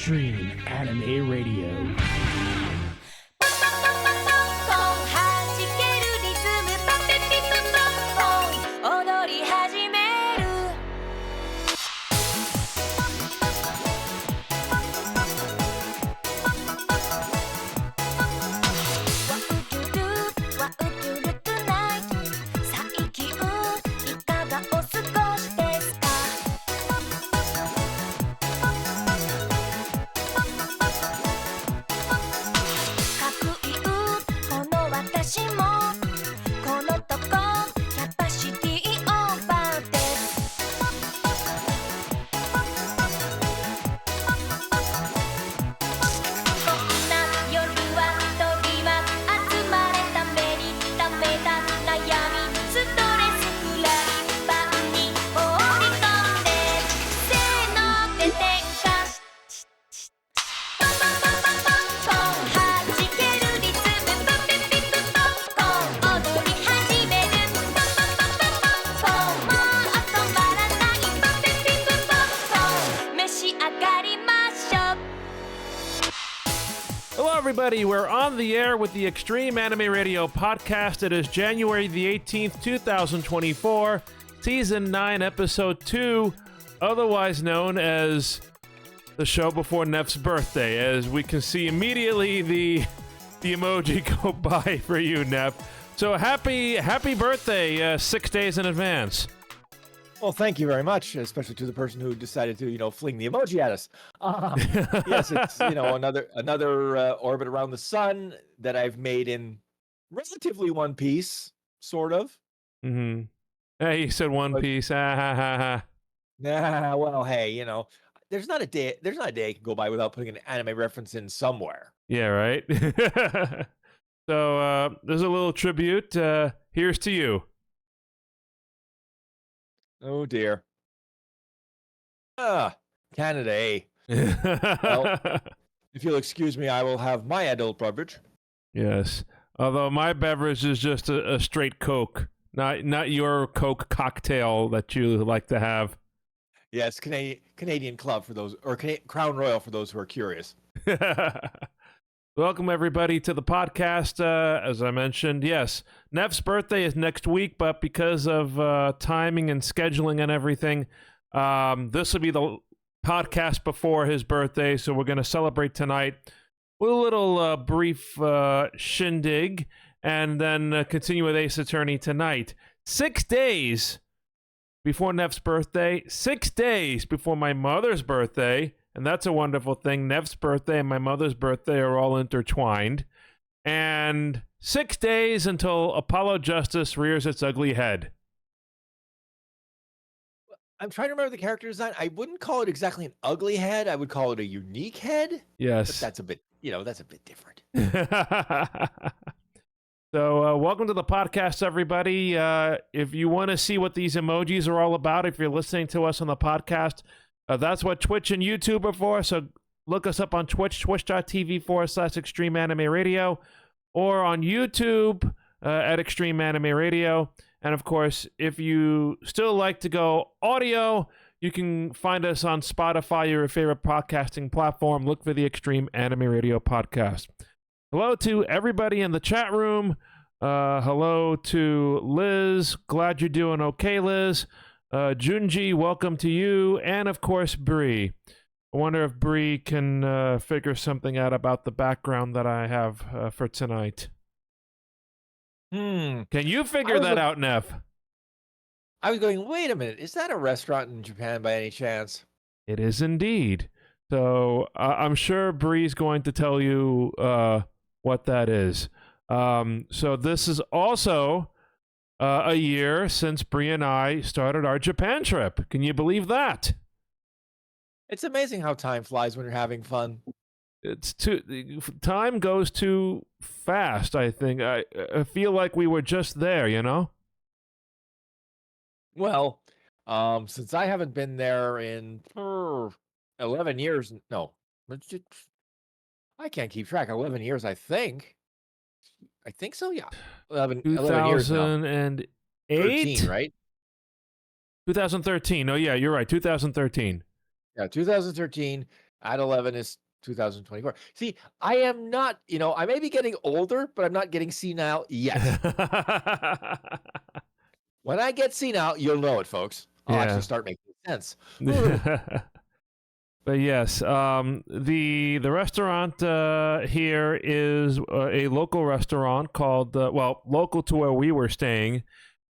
Extreme Anime Radio. Everybody, we're on the air with the Extreme Anime Radio podcast. It is January the 18th, 2024, Season 9, Episode 2, otherwise known as the show before Neff's birthday, as we can see immediately the emoji go by for you, Neff. So happy birthday 6 days in advance. Well, thank you very much, especially to the person who decided to, fling the emoji at us. Yes, it's, another orbit around the sun that I've made in relatively one piece, sort of. Mm-hmm. Hey, you said one piece. Nah, well, hey, there's not a day I can go by without putting an anime reference in somewhere. Yeah, right? So, there's a little tribute. Here's to you. Oh dear. Canada, eh? Well, if you'll excuse me, I will have my adult beverage. Yes. Although my beverage is just a straight Coke, not your Coke cocktail that you like to have. Yes, Canadian Club for those, or Crown Royal for those who are curious. Welcome, everybody, to the podcast. As I mentioned, yes, Neff's birthday is next week, but because of timing and scheduling and everything, this will be the podcast before his birthday, so we're going to celebrate tonight with a little brief shindig, and then continue with Ace Attorney tonight. 6 days before Neff's birthday, 6 days before my mother's birthday. And that's a wonderful thing. Neff's birthday and my mother's birthday are all intertwined. And 6 days until Apollo Justice rears its ugly head. I'm trying to remember the character design. I wouldn't call it exactly an ugly head. I would call it a unique head. Yes. But that's a bit different. So welcome to the podcast, everybody. If you want to see what these emojis are all about, if you're listening to us on the podcast, that's what Twitch and YouTube are for, so look us up on Twitch, twitch.tv/Extreme Anime Radio, or on YouTube at Extreme Anime Radio. And of course, if you still like to go audio, you can find us on Spotify, your favorite podcasting platform. Look for the Extreme Anime Radio podcast. Hello to everybody in the chat room. Hello to Liz. Glad you're doing okay, Liz. Junji, welcome to you, and of course Bree. I wonder if Bree can figure something out about the background that I have for tonight. Can you figure that out, Neff? I was going, wait a minute, is that a restaurant in Japan by any chance? It is indeed. So I'm sure Bree's going to tell you what that is. So this is also a year since Bree and I started our Japan trip. Can you believe that? It's amazing how time flies when you're having fun. Time goes too fast, I think. I feel like we were just there, Well, since I haven't been there in 11 years, no, I can't keep track. 11 years, I think. I think so, yeah. 11 years now. 2008? 13, right? 2013. Oh, yeah, you're right. 2013. Yeah, 2013. At 11 is 2024. See, I am not, I may be getting older, but I'm not getting senile yet. When I get senile, you'll know it, folks. I'll actually Yeah. start making sense. But yes, the restaurant here is a local restaurant called local to where we were staying.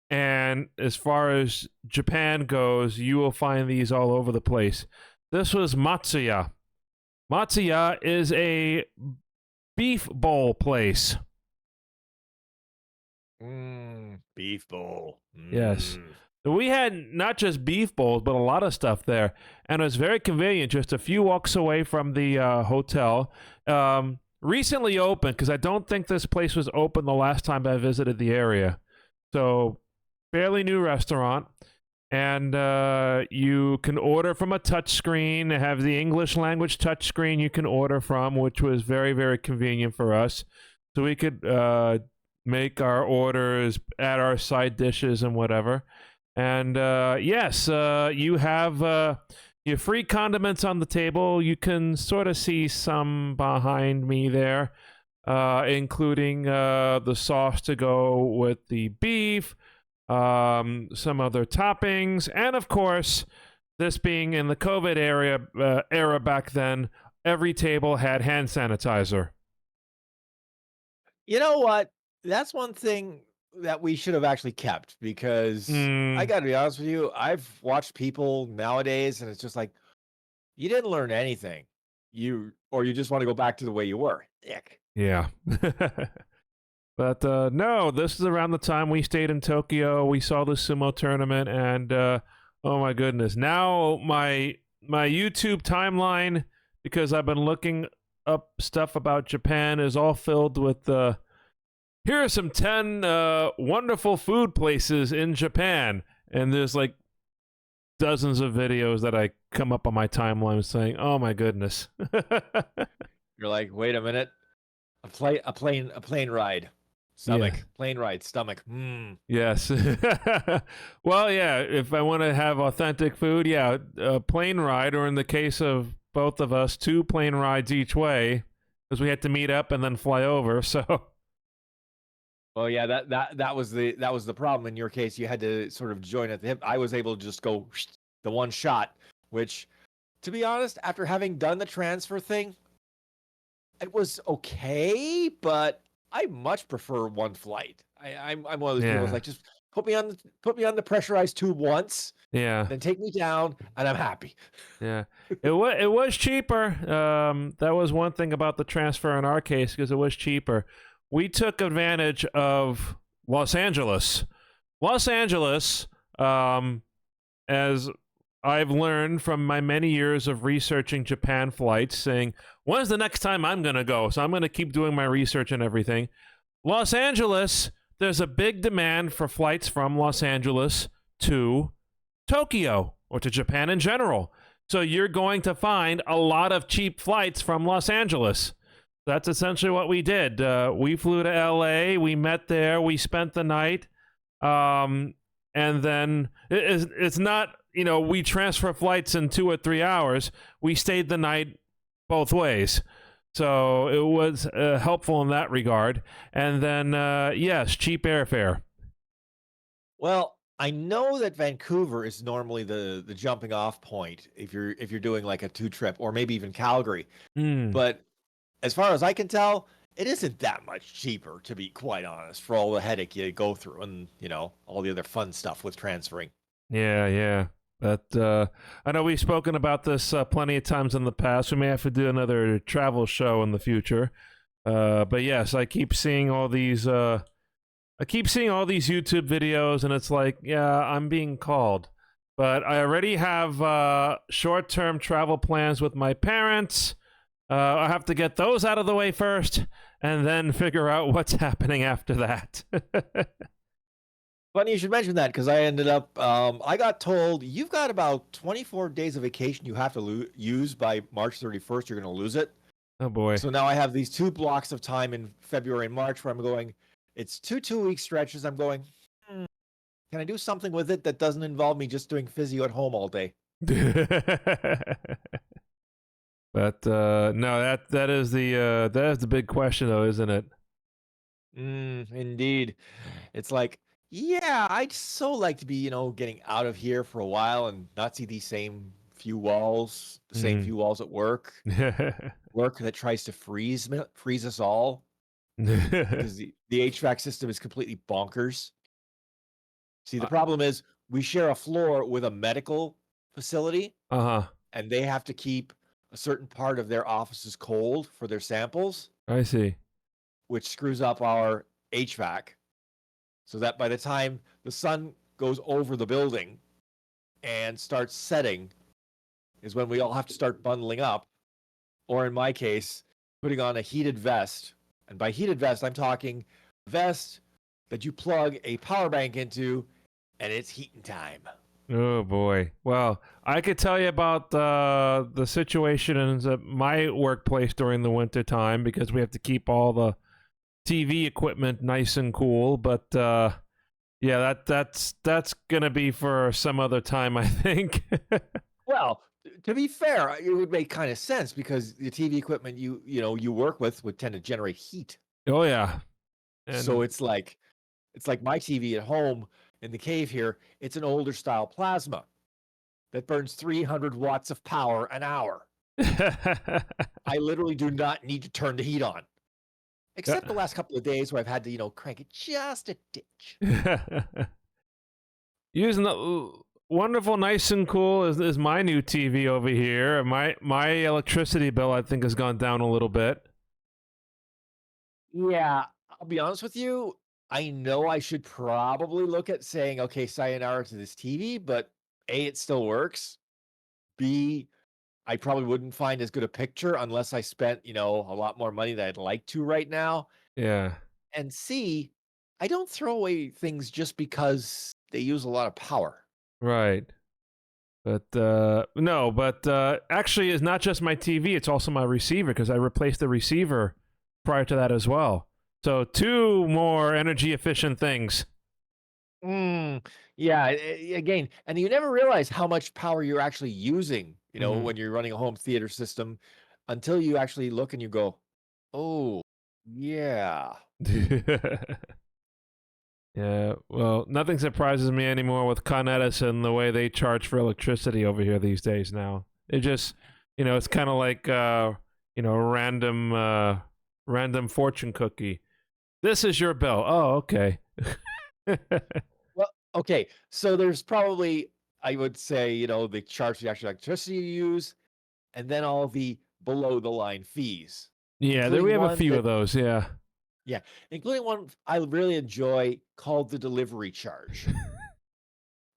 And as far as Japan goes, you will find these all over the place. This was Matsuya. Matsuya is a beef bowl place. Beef bowl. Yes. We had not just beef bowls, but a lot of stuff there. And it was very convenient, just a few walks away from the hotel. Recently opened, because I don't think this place was open the last time I visited the area. So, fairly new restaurant. And you can order from a touchscreen. They have the English language touchscreen you can order from, which was very, very convenient for us. So we could make our orders, add our side dishes and whatever. And yes, you have your free condiments on the table. You can sort of see some behind me there, including the sauce to go with the beef, some other toppings, and of course, this being in the COVID era back then, every table had hand sanitizer. You know what? That's one thing that we should have actually kept, because I got to be honest with you, I've watched people nowadays and it's just like, you didn't learn anything. You just want to go back to the way you were. Ick. Yeah. But no, this is around the time we stayed in Tokyo. We saw the sumo tournament, and oh my goodness. Now my YouTube timeline, because I've been looking up stuff about Japan, is all filled with here are some 10 wonderful food places in Japan. And there's like dozens of videos that I come up on my timeline saying, oh my goodness. You're like, wait a minute. A plane ride. Stomach. Yeah. Plane ride. Stomach. Yes. Well, yeah, if I want to have authentic food, yeah, a plane ride, or in the case of both of us, 2 plane rides each way, because we had to meet up and then fly over, so... Well, yeah, that was the problem. In your case, you had to sort of join at the hip. I was able to just go the one shot, which, to be honest, after having done the transfer thing, it was okay, but I much prefer one flight. I'm one of those people who's like, just put me on the pressurized tube once, then take me down, and I'm happy. Yeah, it was cheaper. That was one thing about the transfer in our case, because it was cheaper. We took advantage of Los Angeles. Los Angeles, as I've learned from my many years of researching Japan flights, saying, when's the next time I'm going to go? So I'm going to keep doing my research and everything. Los Angeles, there's a big demand for flights from Los Angeles to Tokyo, or to Japan in general. So you're going to find a lot of cheap flights from Los Angeles. That's essentially what we did. We flew to LA, we met there, we spent the night, and then it's not, we transfer flights in 2 or 3 hours. We stayed the night both ways. So it was helpful in that regard. And then, yes, cheap airfare. Well, I know that Vancouver is normally the jumping off point if you're doing like a 2 trip, or maybe even Calgary. But as far as I can tell, it isn't that much cheaper, to be quite honest, for all the headache you go through and, all the other fun stuff with transferring. Yeah. But I know we've spoken about this plenty of times in the past. We may have to do another travel show in the future. But yes, I keep seeing all these YouTube videos, and it's like, yeah, I'm being called. But I already have short-term travel plans with my parents. I have to get those out of the way first, and then figure out what's happening after that. Funny you should mention that, because I ended up, I got told, you've got about 24 days of vacation you have to use by March 31st. You're going to lose it. Oh, boy. So now I have these 2 blocks of time in February and March where I'm going, it's 2-week stretches. I'm going, can I do something with it that doesn't involve me just doing physio at home all day? But no, that is the big question, though, isn't it? Indeed. It's like, yeah, I'd so like to be, getting out of here for a while and not see these same few walls, the same few walls at work that tries to freeze us all because the HVAC system is completely bonkers. See, the problem is we share a floor with a medical facility, and they have to keep a certain part of their offices cold for their samples, I see. which screws up our HVAC. So that by the time the sun goes over the building and starts setting is when we all have to start bundling up, or in my case, putting on a heated vest. And by heated vest, I'm talking vest that you plug a power bank into, and it's heating time. Oh boy. Well, I could tell you about the situation in my workplace during the winter time because we have to keep all the TV equipment nice and cool. But yeah, that's gonna be for some other time, I think. Well, to be fair, it would make kind of sense because the TV equipment you work with would tend to generate heat. Oh yeah. So it's like my TV at home in the cave here. It's an older style plasma that burns 300 watts of power an hour. I literally do not need to turn the heat on, except the last couple of days where I've had to crank it just a ditch. Using the wonderful, nice and cool is my new TV over here. My electricity bill, I think, has gone down a little bit. Yeah, I'll be honest with you. I know I should probably look at saying, okay, sayonara to this TV, but A, it still works. B, I probably wouldn't find as good a picture unless I spent, a lot more money than I'd like to right now. Yeah. And C, I don't throw away things just because they use a lot of power. Right. But no, but actually it's not just my TV, it's also my receiver because I replaced the receiver prior to that as well. So 2 more energy efficient things. Yeah, again, and you never realize how much power you're actually using, when you're running a home theater system until you actually look and you go, "Oh, yeah." Yeah, well, nothing surprises me anymore with Con Edison the way they charge for electricity over here these days now. It just, it's kind of like a random fortune cookie. This is your bill. Oh, okay. Well, okay. So there's probably, I would say, they charge the actual electricity you use, and then all the below the line fees. Yeah, we have a few of those, yeah. Yeah, including one I really enjoy called the delivery charge.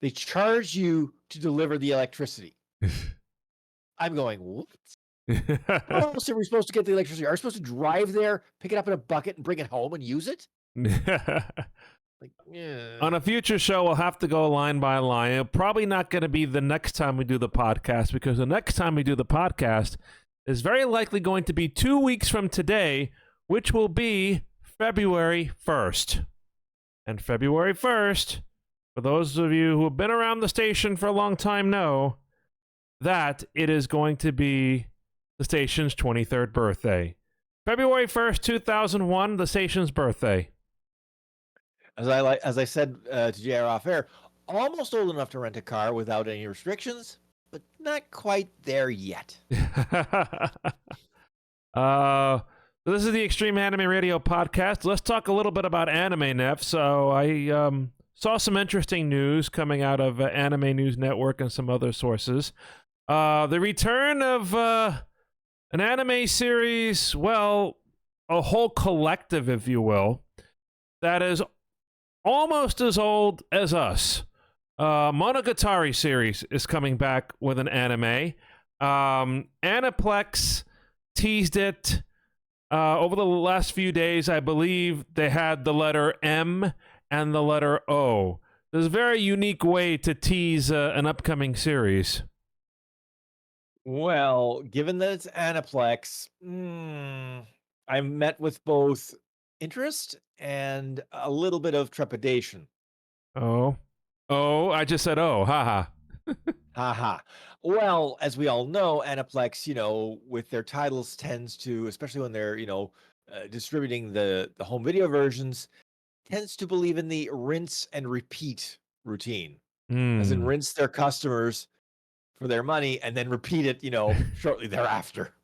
They charge you to deliver the electricity. I'm going, what? How else are we supposed to get the electricity? Are we supposed to drive there, pick it up in a bucket, and bring it home and use it? Like, yeah. On a future show, we'll have to go line by line. It'll probably not going to be the next time we do the podcast because the next time we do the podcast is very likely going to be 2 weeks from today, which will be February 1st. And February 1st, for those of you who have been around the station for a long time know that it is going to be the station's 23rd birthday. February 1st, 2001, the station's birthday. As I said to JR off air, almost old enough to rent a car without any restrictions, but not quite there yet. This is the Extreme Anime Radio podcast. Let's talk a little bit about anime, Neff. So I saw some interesting news coming out of Anime News Network and some other sources. The return of an anime series, well, a whole collective, if you will, that is almost as old as us. Monogatari series is coming back with an anime. Aniplex teased it over the last few days. I believe they had the letter M and the letter O. There's a very unique way to tease an upcoming series. Well, given that it's Aniplex, I'm met with both interest and a little bit of trepidation. Oh, I just said oh, haha. Haha. Well, as we all know, Aniplex, with their titles tends to, especially when they're, distributing the home video versions, tends to believe in the rinse and repeat routine, as in Hmm. rinse their customers for their money and then repeat it, shortly thereafter.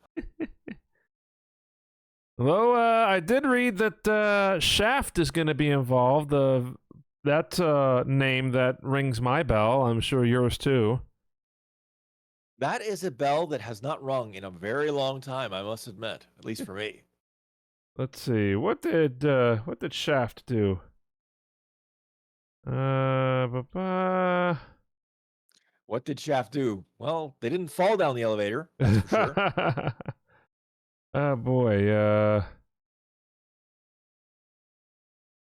Although I did read that Shaft is going to be involved. That name that rings my bell. I'm sure yours too. That is a bell that has not rung in a very long time, I must admit, at least for me. Let's see. What did Shaft do? What did Shaft do? Well, they didn't fall down the elevator, that's for sure. Oh boy.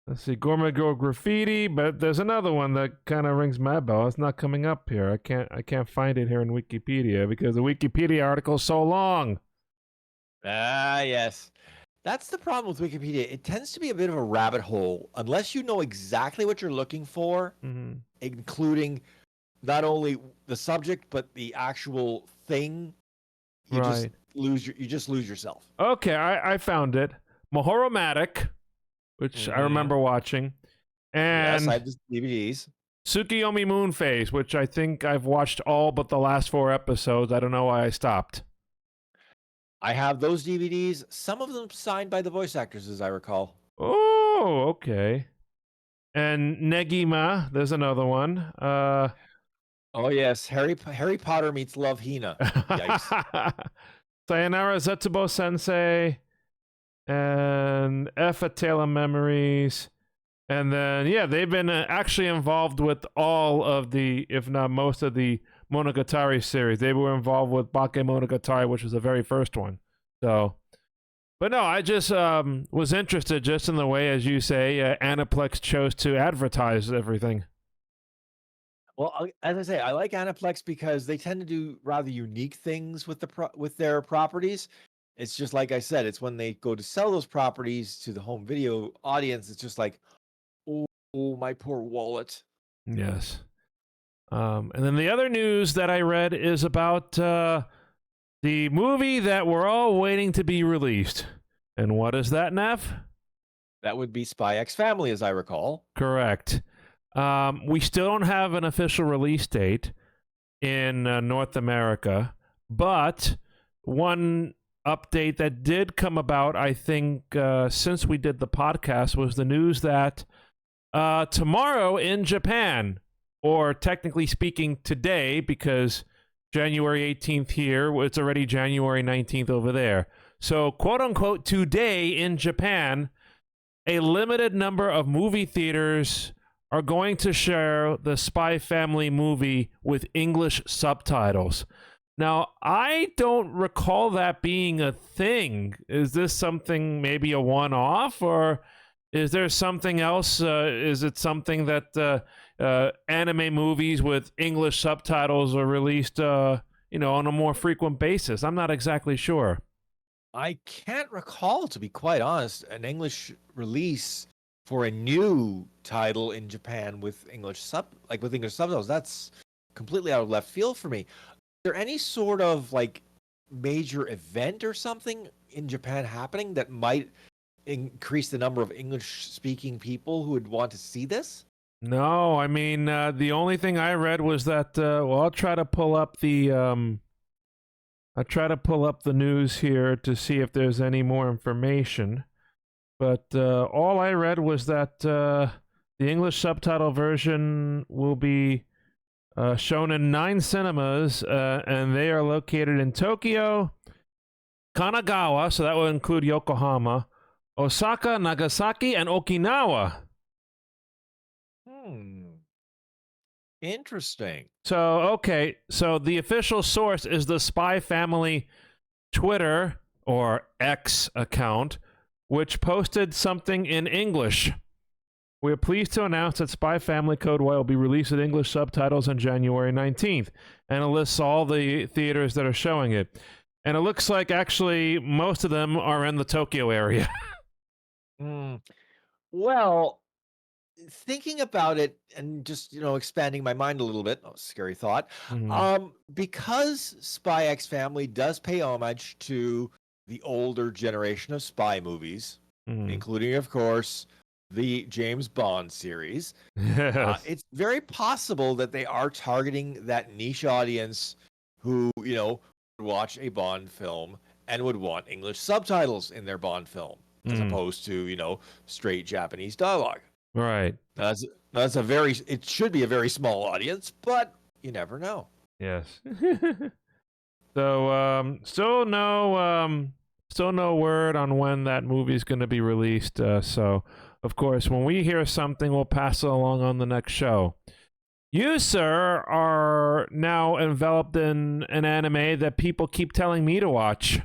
Let's see. Gourmet Girl Graffiti, but there's another one that kind of rings my bell. It's not coming up here. I can't find it here in Wikipedia because the Wikipedia article is so long. Ah, yes. That's the problem with Wikipedia. It tends to be a bit of a rabbit hole unless you know exactly what you're looking for, including not only the subject but the actual thing. You just lose yourself. Okay, I found it. Mahoromatic, which I remember watching, and yes, I have the DVDs. Tsukiyomi Moonface, which I think I've watched all but the last 4 episodes. I don't know why I stopped. I have those DVDs, some of them signed by the voice actors, as I recall. Oh, okay. And Negima, there's another one. Oh yes, Harry Potter meets Love Hina. Yikes. Sayonara Zetsubo Sensei and F. A Tale of Memories. And then, yeah, they've been actually involved with all of the, if not most of the Monogatari series. They were involved with Bakemonogatari, which was the very first one. So, but no, I just was interested just in the way, as you say, Aniplex chose to advertise everything. Well, as I say, I like Aniplex because they tend to do rather unique things with with their properties. It's just like I said, it's when they go to sell those properties to the home video audience, it's just like, oh, my poor wallet. Yes. And then the other news that I read is about the movie that we're all waiting to be released. And what is that, Neff? That would be Spy X Family, as I recall. Correct. We still don't have an official release date in North America, but one update that did come about, I think, since we did the podcast was the news that tomorrow in Japan, or technically speaking today, because January 18th here, it's already January 19th over there. So, quote unquote, today in Japan, a limited number of movie theaters are going to share the Spy Family movie with English subtitles. Now, I don't recall that being a thing. Is this something maybe a one-off, or is there something else? Is it something that anime movies with English subtitles are released, on a more frequent basis? I'm not exactly sure. I can't recall, to be quite honest, an English release for a new title in Japan with English subtitles. That's completely out of left field for me. Is there any sort of major event or something in Japan happening that might increase the number of English speaking people who would want to see this? No, I mean, the only thing I read was that, I'll try to pull up the news here to see if there's any more information. But all I read was that the English subtitle version will be shown in 9 cinemas, and they are located in Tokyo, Kanagawa, so that will include Yokohama, Osaka, Nagasaki, and Okinawa. Interesting. So, okay, so the official source is the Spy Family Twitter, or X account, which posted something in English. We are pleased to announce that Spy Family Code White will be released with English subtitles on January 19th. And it lists all the theaters that are showing it. And it looks like actually most of them are in the Tokyo area. Well, thinking about it and just expanding my mind a little bit. Oh, scary thought. Mhm. Because Spy X Family does pay homage to the older generation of spy movies, Mhm. including, of course, the James Bond series. Yes. It's very possible that they are targeting that niche audience who, would watch a Bond film and would want English subtitles in their Bond film, as Mm. opposed to, straight Japanese dialogue. Right. That's it should be a very small audience, but you never know. Yes. So, still no word on when that movie's going to be released. So, of course, when we hear something, we'll pass it along on the next show. You, sir, are now enveloped in an anime that people keep telling me to watch.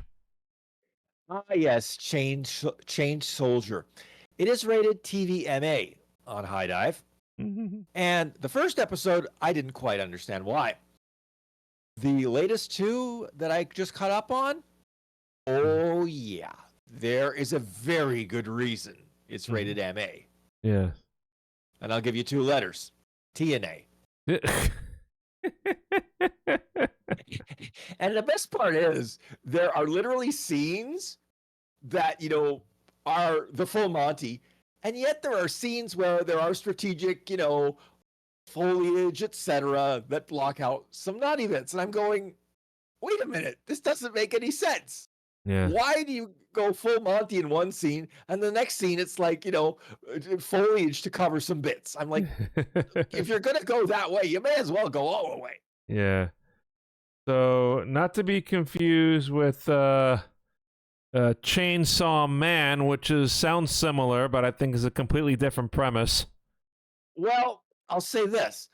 Yes, Change Soldier. It is rated TVMA on High Dive. And the first episode, I didn't quite understand why. The latest two that I just caught up on, oh yeah, there is a very good reason it's rated MA. Yeah. And I'll give you two letters, TNA. And the best part is there are literally scenes that, are the full Monty. And yet there are scenes where there are strategic, foliage, etc., that block out some naughty bits. And I'm going, wait a minute, this doesn't make any sense. Yeah. Why do you go full Monty in one scene and the next scene it's like, foliage to cover some bits? I'm like, if you're going to go that way, you may as well go all the way. Yeah. So, not to be confused with Chainsaw Man, which sounds similar, but I think is a completely different premise. Well, I'll say this.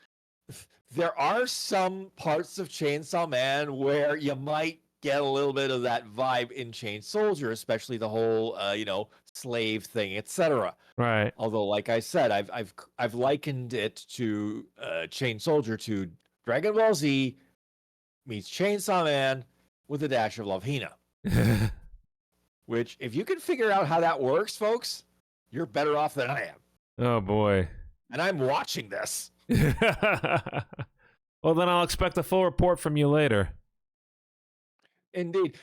There are some parts of Chainsaw Man where you might get a little bit of that vibe in Chain Soldier, especially the whole, slave thing, etc. Right. Although, like I said, I've likened it to Chain Soldier to Dragon Ball Z meets Chainsaw Man with a dash of Love Hina. Which, if you can figure out how that works, folks, you're better off than I am. Oh boy. And I'm watching this. Well, then I'll expect a full report from you later. Indeed.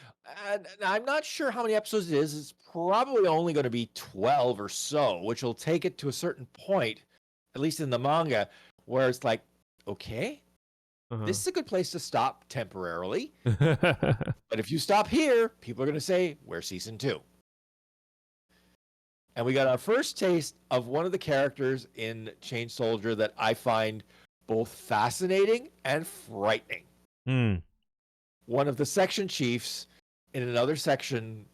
And I'm not sure how many episodes it is. It's probably only going to be 12 or so, which will take it to a certain point, at least in the manga, where it's like, okay, this is a good place to stop temporarily. But if you stop here, people are going to say, where's season 2? And we got our first taste of one of the characters in Chain Soldier that I find both fascinating and frightening. One of the section chiefs in another section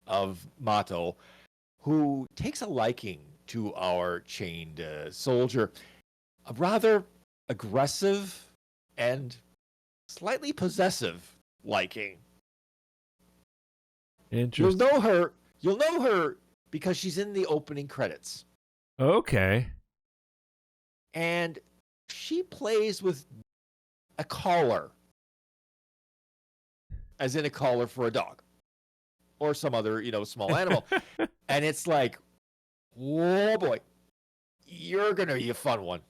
of Mato, who takes a liking to our chained soldier, a rather aggressive and slightly possessive liking. Interesting. You'll know her because she's in the opening credits. Okay. And she plays with a collar. As in a collar for a dog. Or some other, small animal. And it's like, oh boy, you're going to be a fun one.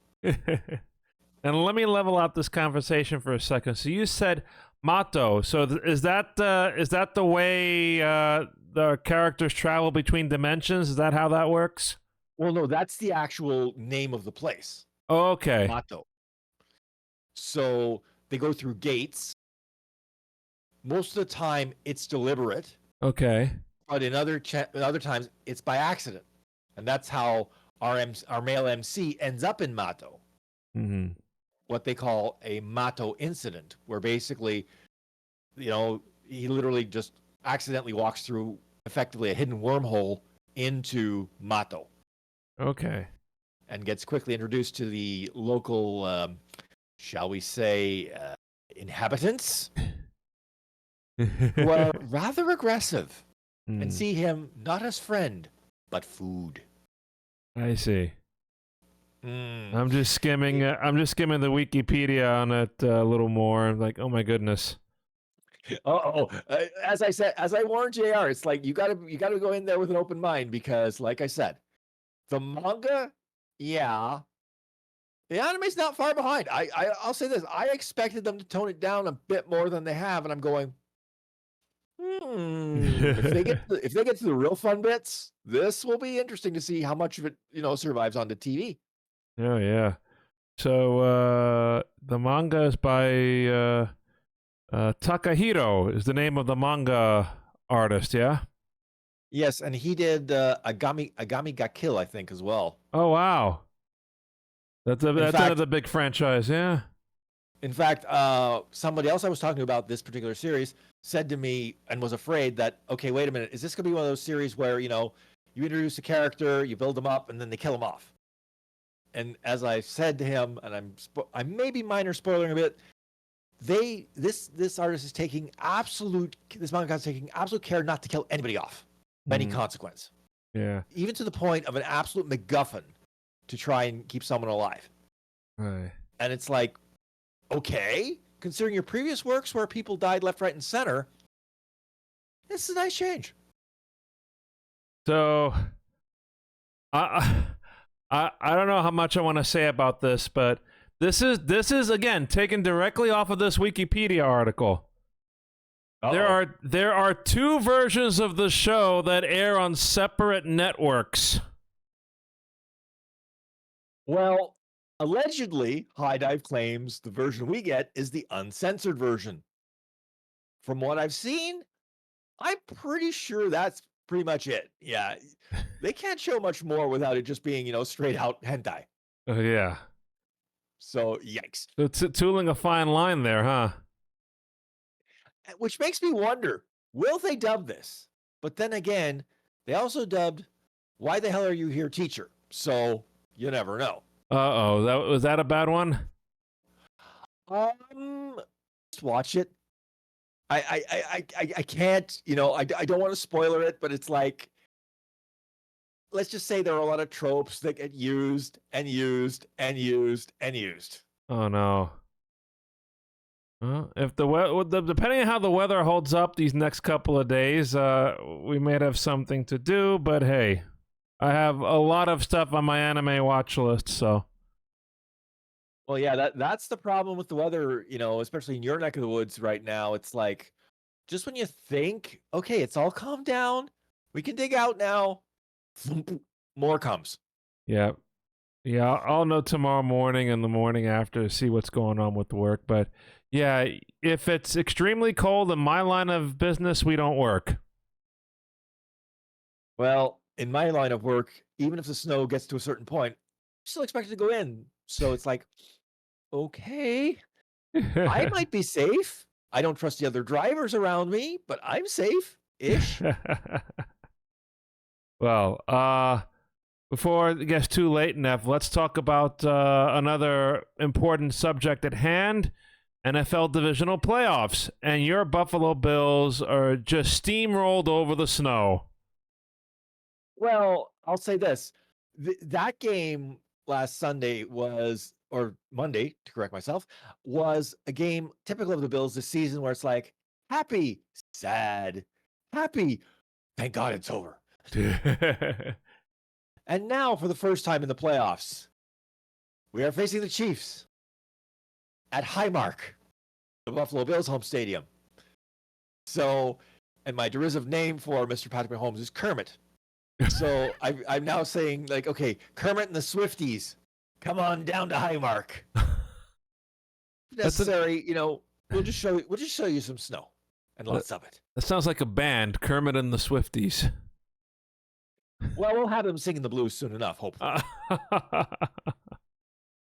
And let me level out this conversation for a second. So you said Mato. So is that the way the characters travel between dimensions? Is that how that works? Well, no, that's the actual name of the place. Oh, okay. Mato. So they go through gates. Most of the time, it's deliberate. Okay. But in other times, it's by accident. And that's how our male MC ends up in Mato. Mm-hmm. What they call a Mato incident, where basically, he literally just accidentally walks through effectively a hidden wormhole into Mato. Okay. And gets quickly introduced to the local, shall we say, inhabitants, who are rather aggressive and see him not as friend, but food. I see. I'm just skimming. I'm just skimming the Wikipedia on it a little more. I'm like, oh my goodness. As I warned JR, it's like you gotta go in there with an open mind because, like I said, the manga Yeah. The anime's not far behind. I'll say this. I expected them to tone it down a bit more than they have, and I'm going, if they get to the real fun bits, this will be interesting to see how much of it, survives on the TV. Oh yeah. So the manga is by Takahiro is the name of the manga artist, yeah? Yes, and he did Agami Ga Kill, I think, as well. Oh wow. That's another big franchise, yeah. In fact, somebody else I was talking about this particular series said to me and was afraid that, okay, wait a minute, is this going to be one of those series where, you introduce a character, you build them up, and then they kill them off? And as I said to him, and I'm maybe minor spoiling a bit, this artist is taking this manga is taking absolute care not to kill anybody off of any consequence. Yeah. Even to the point of an absolute MacGuffin to try and keep someone alive. Right. And it's like, okay, considering your previous works where people died left, right, and center, this is a nice change. So, I don't know how much I want to say about this, but this is again taken directly off of this Wikipedia article. Uh-oh. There are two versions of the show that air on separate networks. Well, allegedly, High Dive claims the version we get is the uncensored version. From what I've seen, I'm pretty sure that's pretty much it. Yeah, they can't show much more without it just being, straight out hentai. Yeah. So, yikes. So tooling a fine line there, huh? Which makes me wonder, will they dub this? But then again, they also dubbed Why the Hell Are You Here, Teacher? So, you never know. Uh-oh, was that a bad one? Just watch it. I can't, I don't want to spoiler it, but it's like, let's just say there are a lot of tropes that get used and used and used and used. Oh no. Well, if depending on how the weather holds up these next couple of days, we might have something to do. But hey, I have a lot of stuff on my anime watch list. So, well, yeah, that's the problem with the weather. Especially in your neck of the woods right now. It's like, just when you think, okay, it's all calmed down, we can dig out now, more comes. Yeah. I'll know tomorrow morning and the morning after to see what's going on with work. But yeah, if it's extremely cold in my line of business, we don't work. Well, in my line of work, even if the snow gets to a certain point, I'm still expected to go in. So it's like, okay, I might be safe. I don't trust the other drivers around me, but I'm safe-ish. Well, before it gets too late, Nev, let's talk about another important subject at hand, NFL divisional playoffs. And your Buffalo Bills are just steamrolled over the snow. Well, I'll say this. That game last Sunday or Monday, to correct myself, was a game typical of the Bills this season where it's like, happy, sad, happy, thank God it's over. And now, for the first time in the playoffs, we are facing the Chiefs at Highmark, the Buffalo Bills home stadium. So, and my derisive name for Mr. Patrick Mahomes is Kermit. So I'm now saying, like, okay, Kermit and the Swifties, come on down to Highmark. Necessary, we'll just show you some snow and lots of it. That sounds like a band, Kermit and the Swifties. Well, we'll have them singing the blues soon enough, hopefully.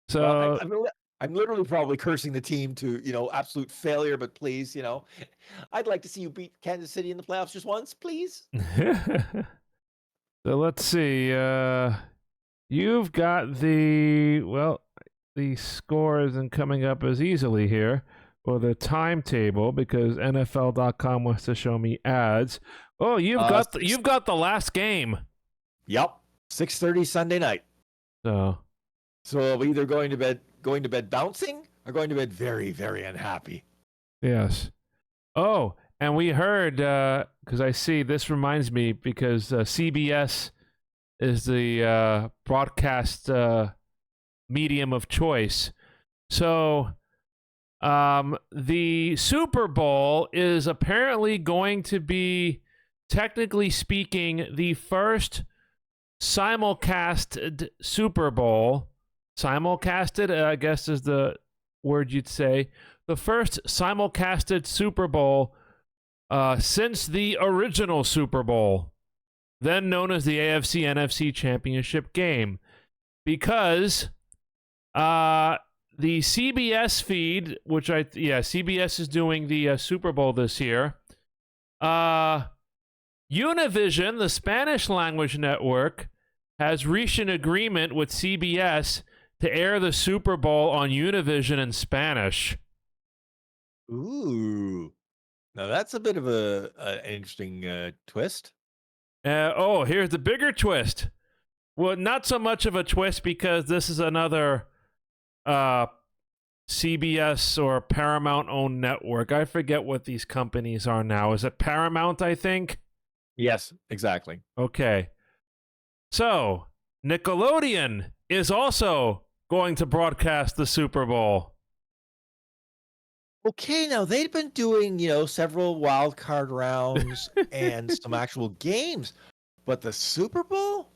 So well, I'm literally probably cursing the team to, absolute failure, but please, I'd like to see you beat Kansas City in the playoffs just once, please. So let's see. You've got the score isn't coming up as easily here, or the timetable, because NFL.com wants to show me ads. Oh, you've got the last game. Yep, 6:30 Sunday night. So I'll be either going to bed bouncing or going to bed very, very unhappy. Yes. Oh, and we heard because I see this reminds me because CBS is the broadcast medium of choice. So the Super Bowl is apparently going to be, technically speaking, the first simulcasted Super Bowl. Simulcasted, I guess, is the word you'd say. The first simulcasted Super Bowl since the original Super Bowl, then known as the AFC NFC Championship game, because the CBS feed, which CBS is doing the Super Bowl this year. Univision, the Spanish language network, has reached an agreement with CBS to air the Super Bowl on Univision in Spanish. Ooh. Now that's a bit of an interesting twist. Here's the bigger twist. Well, not so much of a twist because this is another CBS or Paramount-owned network. I forget what these companies are now. Is it Paramount, I think? Yes, exactly. Okay. So, Nickelodeon is also going to broadcast the Super Bowl. Okay, now they've been doing, several wild card rounds and some actual games, but the Super Bowl?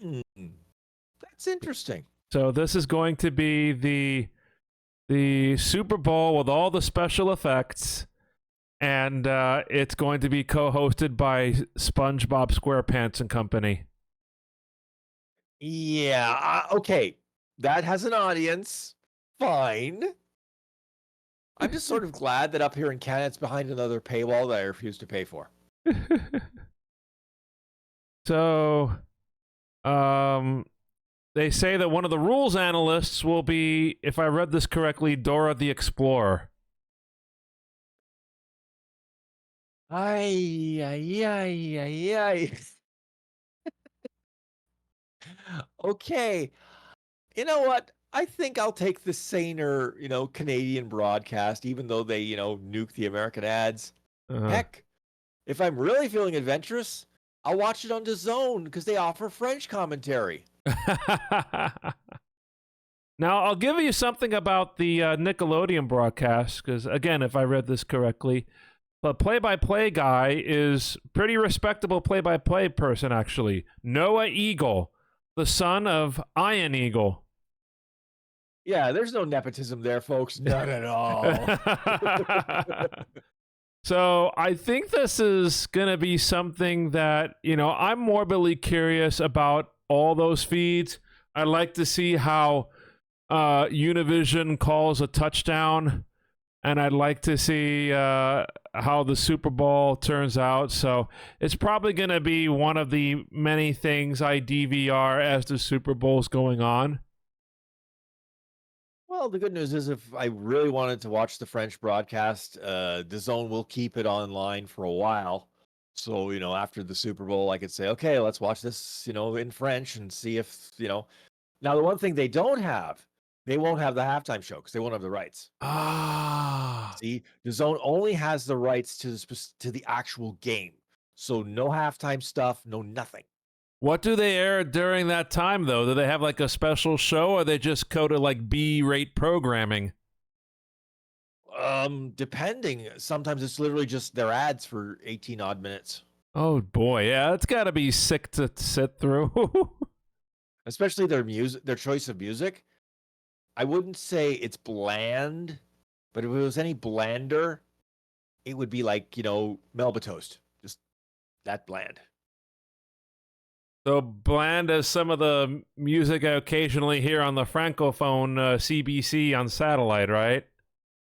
That's interesting. So this is going to be the Super Bowl with all the special effects, and it's going to be co-hosted by SpongeBob SquarePants and Company. Yeah, okay. That has an audience. Fine. I'm just sort of glad that up here in Canada it's behind another paywall that I refuse to pay for. So, they say that one of the rules analysts will be, if I read this correctly, Dora the Explorer. Ay. Okay. You know what? I think I'll take the saner, Canadian broadcast, even though they, nuke the American ads. Heck, if I'm really feeling adventurous, I'll watch it on DAZN because they offer French commentary. Now, I'll give you something about the Nickelodeon broadcast, because, again, if I read this correctly, the play-by-play guy is pretty respectable play-by-play person, actually. Noah Eagle, the son of Ian Eagle. Yeah, there's no nepotism there, folks. None at all. So I think this is going to be something that, I'm morbidly curious about all those feeds. I'd like to see how Univision calls a touchdown, and I'd like to see how the Super Bowl turns out. So it's probably going to be one of the many things I DVR as the Super Bowl's going on. Well, the good news is if I really wanted to watch the French broadcast, DAZN will keep it online for a while. So, after the Super Bowl, I could say, okay, let's watch this, in French and see if, Now, the one thing they won't have the halftime show because they won't have the rights. See, DAZN only has the rights to the actual game. So no halftime stuff, no nothing. What do they air during that time, though? Do they have like a special show, or they just go to like B-rate programming? Depending. Sometimes it's literally just their ads for 18 odd minutes. Oh boy, yeah, it's got to be sick to sit through. Especially their choice of music. I wouldn't say it's bland, but if it was any blander, it would be like, Melba Toast. Just that bland. So bland as some of the music I occasionally hear on the Francophone CBC on satellite, right?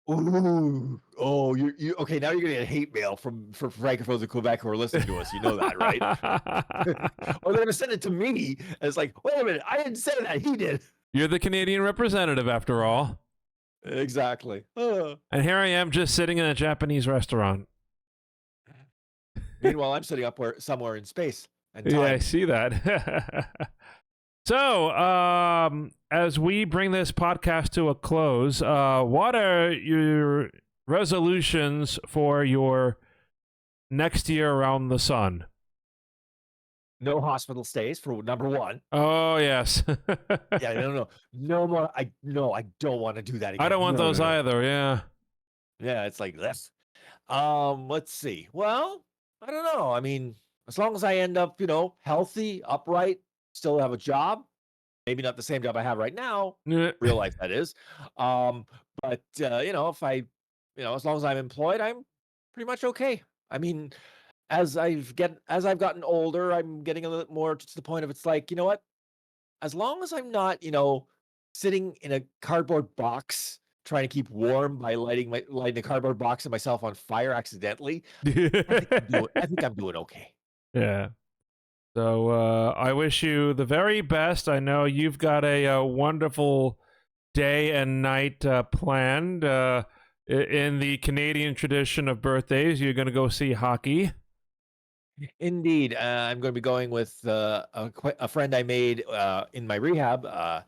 Ooh. Oh, you okay, now you're gonna get hate mail from Francophones in Quebec who are listening to us. You know that, right? Or they're gonna send it to me, and it's like, wait a minute, I didn't say that, he did. You're the Canadian representative, after all. Exactly. And here I am just sitting in a Japanese restaurant. Meanwhile, I'm sitting up somewhere in space and time. Yeah, I see that. So, as we bring this podcast to a close, what are your resolutions for your next year around the sun? No hospital stays for number one. Oh yes. Yeah, no more. I don't want to do that again. I don't want No, those no, no. either. Yeah. Yeah, it's like this. Let's see. Well, I don't know. I mean, as long as I end up, healthy, upright, still have a job, maybe not the same job I have right now, Yeah. real life that is. But if I, as long as I'm employed, I'm pretty much okay. I mean, as I've gotten older, I'm getting a little more to the point of it's like, you know what? As long as I'm not, sitting in a cardboard box trying to keep warm by lighting the cardboard box and myself on fire accidentally, I think I'm doing okay. Yeah. So I wish you the very best. I know you've got a wonderful day and night planned. In the Canadian tradition of birthdays, you're going to go see hockey. Indeed, I'm going to be going with a friend I made in my rehab.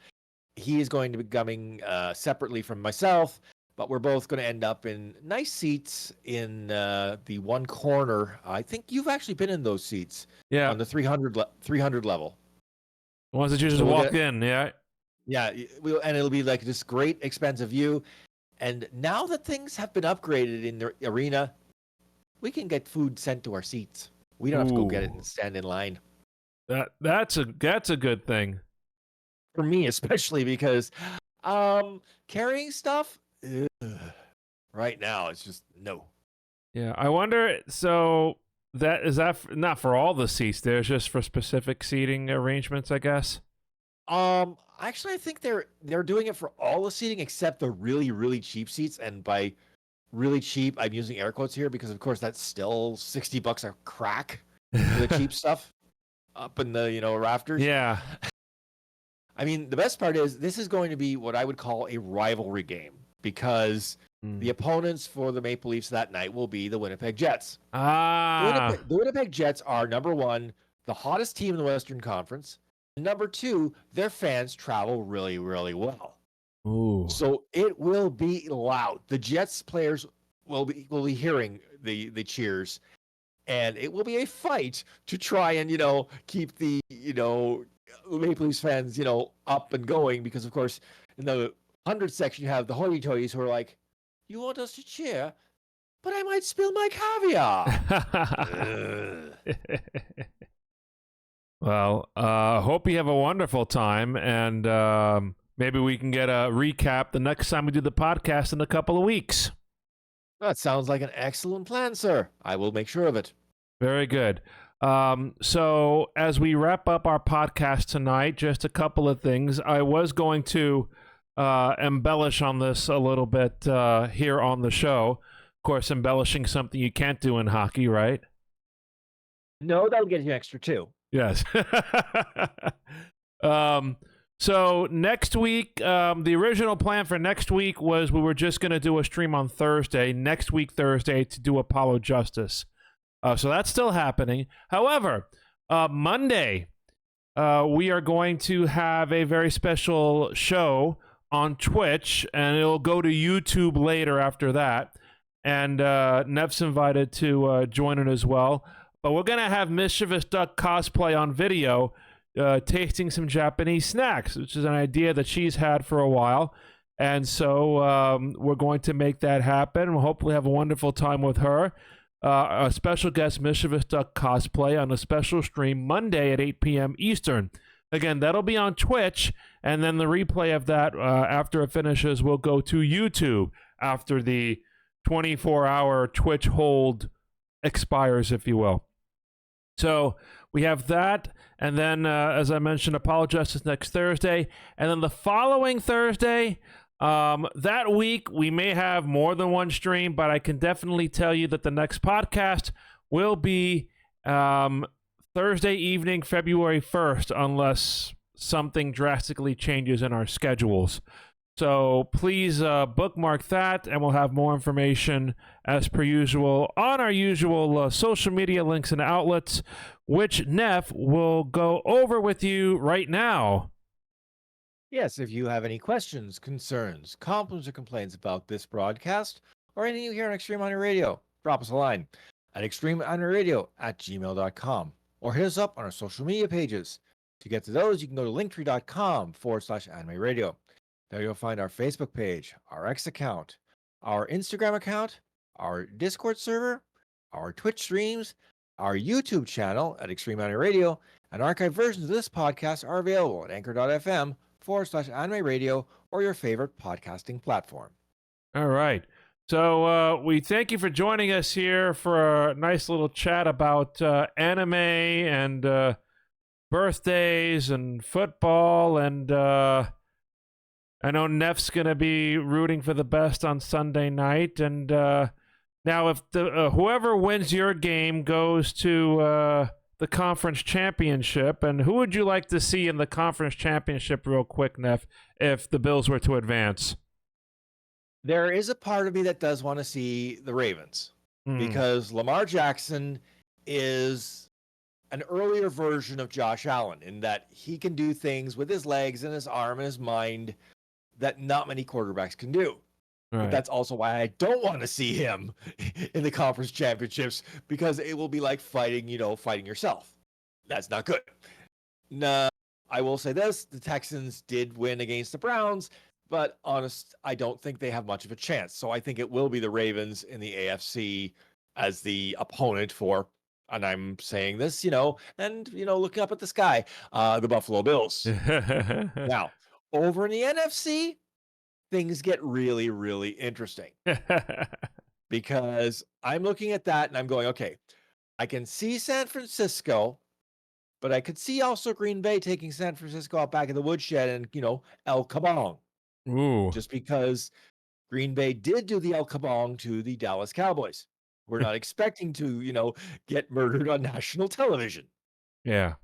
He is going to be coming separately from myself, but we're both going to end up in nice seats in the one corner. I think you've actually been in those seats. Yeah. On the 300 level. The ones that you just walk in, yeah. Yeah, and it'll be like this great expensive view. And now that things have been upgraded in the arena, we can get food sent to our seats. We don't have to go get it and stand in line. That's a good thing. For me, especially because carrying stuff right now, it's just no. Yeah, I wonder. So is that not for all the seats? There's just for specific seating arrangements, I guess. Actually, I think they're doing it for all the seating except the really, really cheap seats. And by really cheap, I'm using air quotes here because, of course, that's still $60 a crack for the cheap stuff up in the rafters. Yeah. I mean, the best part is this is going to be what I would call a rivalry game because the opponents for the Maple Leafs that night will be the Winnipeg Jets. The Winnipeg Jets are, number one, the hottest team in the Western Conference. Number two, their fans travel really, really well. Ooh. So it will be loud. The Jets players will be hearing the cheers, and it will be a fight to try and keep the Maple Leafs fans up and going because of course in the 100 section you have the hoity-toities who are like, you want us to cheer, but I might spill my caviar. Well, hope you have a wonderful time, and maybe we can get a recap the next time we do the podcast in a couple of weeks. That sounds like an excellent plan, sir. I will make sure of it. Very good. So as we wrap up our podcast tonight, just a couple of things. I was going to embellish on this a little bit here on the show. Of course, embellishing something you can't do in hockey, right? No, that'll get you extra too. Yes. So next week, the original plan for next week was we were just going to do a stream on Thursday, next week Thursday, to do Apollo Justice. So that's still happening. However, Monday, we are going to have a very special show on Twitch, and it'll go to YouTube later after that. And Nev's invited to join in as well. But we're going to have Mischievous Duck cosplay on video, tasting some Japanese snacks, which is an idea that she's had for a while. And so we're going to make that happen. We'll hopefully have a wonderful time with her. A special guest Mischievous Duck cosplay on a special stream Monday at 8 p.m. Eastern. Again, that'll be on Twitch, and then the replay of that after it finishes will go to YouTube after the 24-hour Twitch hold expires, if you will. So we have that, and then, as I mentioned, Apollo Justice next Thursday, and then the following Thursday, that week, we may have more than one stream, but I can definitely tell you that the next podcast will be Thursday evening, February 1st, unless something drastically changes in our schedules. So please bookmark that, and we'll have more information as per usual on our usual social media links and outlets, which Neff will go over with you right now. Yes, if you have any questions, concerns, compliments, or complaints about this broadcast, or anything you hear on Extreme Honor Radio, drop us a line at extremehoneyradio@gmail.com. or hit us up on our social media pages. To get to those, you can go to linktree.com/anime radio. There you'll find our Facebook page, our X account, our Instagram account, our Discord server, our Twitch streams, our YouTube channel at Extreme Anime Radio, and archived versions of this podcast are available at anchor.fm/anime radio or your favorite podcasting platform. All right. So we thank you for joining us here for a nice little chat about anime and birthdays and football. And I know Neff's going to be rooting for the best on Sunday night. And now if the whoever wins your game goes to the conference championship, and who would you like to see in the conference championship real quick, Neff, if the Bills were to advance? There is a part of me that does want to see the Ravens because Lamar Jackson is an earlier version of Josh Allen in that he can do things with his legs and his arm and his mind that not many quarterbacks can do. Right. But that's also why I don't want to see him in the conference championships, because it will be like fighting yourself. That's not good. Now, I will say this, the Texans did win against the Browns, but I don't think they have much of a chance. So I think it will be the Ravens in the AFC as the opponent for, and I'm saying this, looking up at the sky, the Buffalo Bills. Now, over in the NFC, things get really, really interesting because I'm looking at that and I'm going, okay, I can see San Francisco, but I could see also Green Bay taking San Francisco out back in the woodshed and, El Kabong. Ooh. Just because Green Bay did do the El Kabong to the Dallas Cowboys. We're not expecting to, get murdered on national television. Yeah.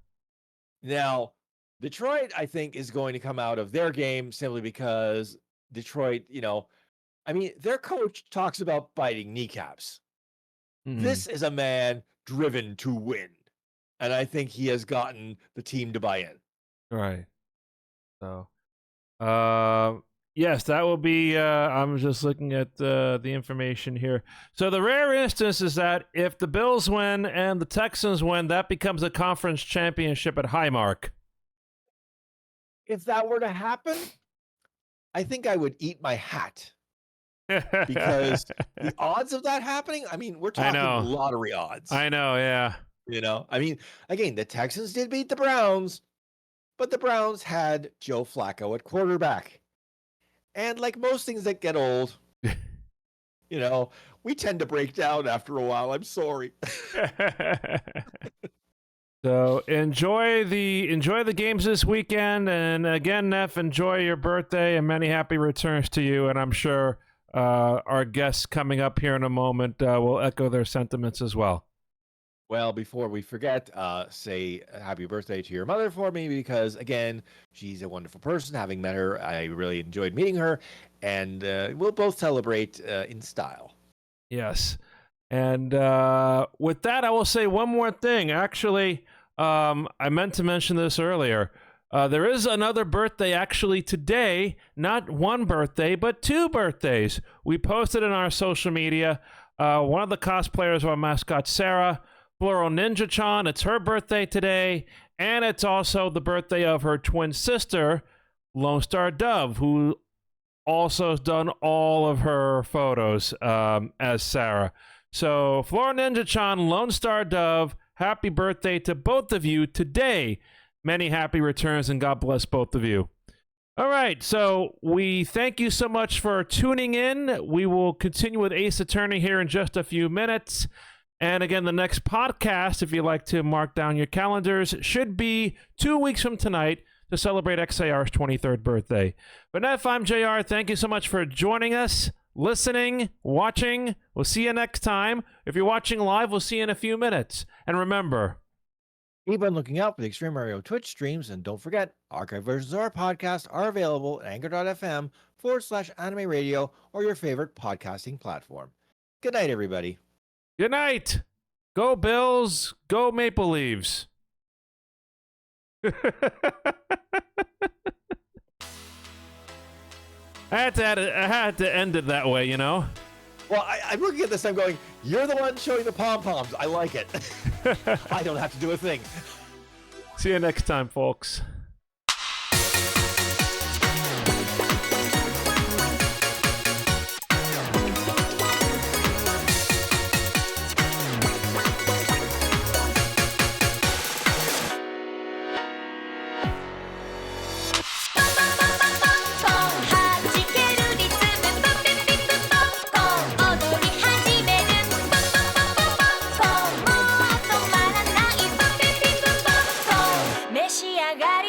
Now, Detroit, I think, is going to come out of their game simply because Detroit, their coach talks about biting kneecaps. This is a man driven to win. And I think he has gotten the team to buy in. Right. So, yes, that will be, I'm just looking at the information here. So the rare instance is that if the Bills win and the Texans win, that becomes a conference championship at Highmark. If that were to happen, I think I would eat my hat. Because the odds of that happening, we're talking lottery odds. I know, yeah. Again, the Texans did beat the Browns, but the Browns had Joe Flacco at quarterback. And like most things that get old, we tend to break down after a while. I'm sorry. So enjoy the games this weekend, and again, Neff, enjoy your birthday and many happy returns to you. And I'm sure our guests coming up here in a moment will echo their sentiments as well. Well, before we forget, say happy birthday to your mother for me, because again, she's a wonderful person. Having met her, I really enjoyed meeting her, and we'll both celebrate in style. Yes. And with that, I will say one more thing. Actually, I meant to mention this earlier. There is another birthday actually today. Not one birthday, but two birthdays. We posted in our social media. One of the cosplayers of our mascot, Sarah, Floral Ninja-chan, it's her birthday today. And it's also the birthday of her twin sister, Lone Star Dove, who also has done all of her photos as Sarah. So, Floral Ninja-chan, Lone Star Dove, happy birthday to both of you today. Many happy returns, and God bless both of you. All right, so we thank you so much for tuning in. We will continue with Ace Attorney here in just a few minutes. And again, the next podcast, if you like to mark down your calendars, should be 2 weeks from tonight to celebrate XAR's 23rd birthday. But Neff, I'm JR. Thank you so much for joining us, listening, watching. We'll see you next time. If you're watching live, we'll see you in a few minutes. And remember, keep on looking out for the Extreme Mario Twitch streams, and don't forget, archive versions of our podcast are available at anchor.fm/anime radio or your favorite podcasting platform. Good night, everybody. Good night. Go Bills. Go Maple Leaves. I had to end it that way, Well, I'm looking at this. I'm going, you're the one showing the pom-poms. I like it. I don't have to do a thing. See you next time, folks. Sagarí